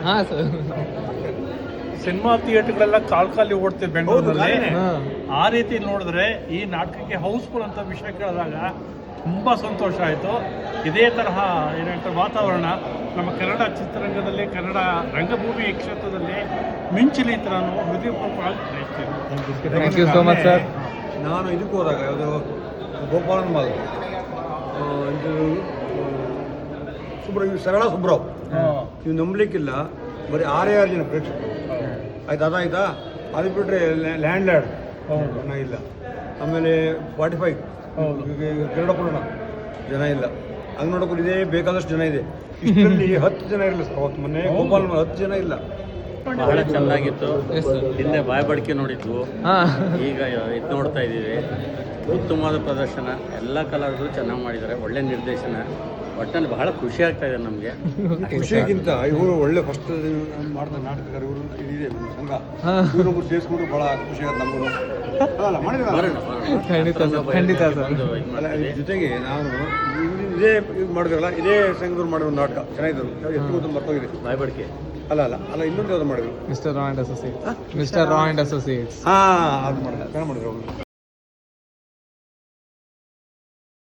ಹಾಂ sir. Cinema ಥಿಯೇಟರ್ಗಳೆಲ್ಲ ಖಾಲಿ ಓಡ್ತಿದೆ ಬೆಂಗಳೂರಲ್ಲಿ. ಆ ರೀತಿ ನೋಡಿದ್ರೆ ಈ ನಾಟಕಕ್ಕೆ ಹೌಸ್ಫುಲ್ ಅಂತ ವಿಷಯ ಕೇಳಿದಾಗ ತುಂಬ ಸಂತೋಷ ಆಯಿತು. ಇದೇ ತರಹ ಏನಂತಾರೆ ವಾತಾವರಣ ನಮ್ಮ ಕನ್ನಡ ಚಿತ್ರರಂಗದಲ್ಲಿ, ಕನ್ನಡ ರಂಗಭೂಮಿ ಕ್ಷೇತ್ರದಲ್ಲಿ ಮಿಂಚಲಿ ಅಂತ ನಾನು ಹೃದಯಪೂರ್ವಕವಾಗಿ ಬಯಸ್ತೀನಿ. Thank you so much sir. ನಾನು ಇದಕ್ಕೆ ಹೋದಾಗ ಯಾವುದು ಗೋಪಾಲನ್ ಮಾಲ್ ಇದು ಸರಳ ಸುಬ್ರಾವ್, ನೀವು ನಂಬಲಿಕ್ಕಿಲ್ಲ, ಬರೀ 6 ಜನ ಪ್ರೇಕ್ಷಕರು. ಆಯ್ತಾ ಅದು ಬಿಟ್ಟರೆ ಲ್ಯಾಂಡ್ ಜನ ಇಲ್ಲ. ಆಮೇಲೆ 45 ಕನ್ನಡಪೂರ್ಣ ಜನ ಇಲ್ಲ. ಹಂಗೆ ನೋಡೋಕೆ ಇದೇ ಬೇಕಾದಷ್ಟು ಜನ ಇದೆ. ಇಷ್ಟರಲ್ಲಿ 10 ಜನ ಇರಲಿಲ್ಲ ಸರ್. ಅವತ್ತು ಮೊನ್ನೆ ಗೋಪಾಲ್ 10 ಜನ ಇಲ್ಲ. ಬಹಳ ಚೆನ್ನಾಗಿತ್ತು. ಹಿಂದೆ ಬಾಯ್ಬಡಿಕೆ ನೋಡಿದ್ವು, ಈಗ ಇದು ನೋಡ್ತಾ ಇದ್ದೀವಿ. ಉತ್ತಮವಾದ ಪ್ರದರ್ಶನ, ಎಲ್ಲ ಕಲಾವಿದರು ಚೆನ್ನಾಗಿ ಮಾಡಿದ್ದಾರೆ. ಒಳ್ಳೆ ನಿರ್ದೇಶನ. ಒಟ್ಟಲ್ಲಿ ಬಹಳ ಖುಷಿ ಆಗ್ತಾ ಇದೆ ನಮಗೆ. ಖುಷಿಗಿಂತ ಇವರು ಒಳ್ಳೆ ಫಸ್ಟ್ ಮಾಡಿದ ನಾಟಕಗಾರ ಇವರು ಇದಿದೆ ನಮ್ಮ ಸಂಘ, ಇವರೊಬ್ಬರು ಸೇರಿಸ್ಕೊಂಡು ಭಾಳ ಖುಷಿ ಆಗುತ್ತೆ ನಮಗೂ. ಖಂಡಿತ ಸರ್. ಅಲ್ಲ, ಜೊತೆಗೆ ನಾನು ಇದೇ ಇದು ಮಾಡಿದ್ರಲ್ಲ, ಇದೇ ಸಂಘದವ್ರು ಮಾಡಿರೋ ನಾಟಕ ಚೆನ್ನಾಗಿದ್ರು. ಎಷ್ಟು ಗೊತ್ತು ಮರ್ತೋಗಿದೆ. ಬಾಯ್ಬಡಿಕೆ ಅಲ್ಲ ಇನ್ನೊಂದು ಯಾವ್ದು ಮಾಡಿದ್ರು, ಮಿಸ್ಟರ್ ರಾ ಅಂಡ್ ಅಸೋಸಿಯೇಟ್ಸ್. ಹಾಂ ಅದು ಮಾಡಿದ್ರು, ಚೆನ್ನಾಗಿ ಮಾಡಿದ್ರು ಅವರು.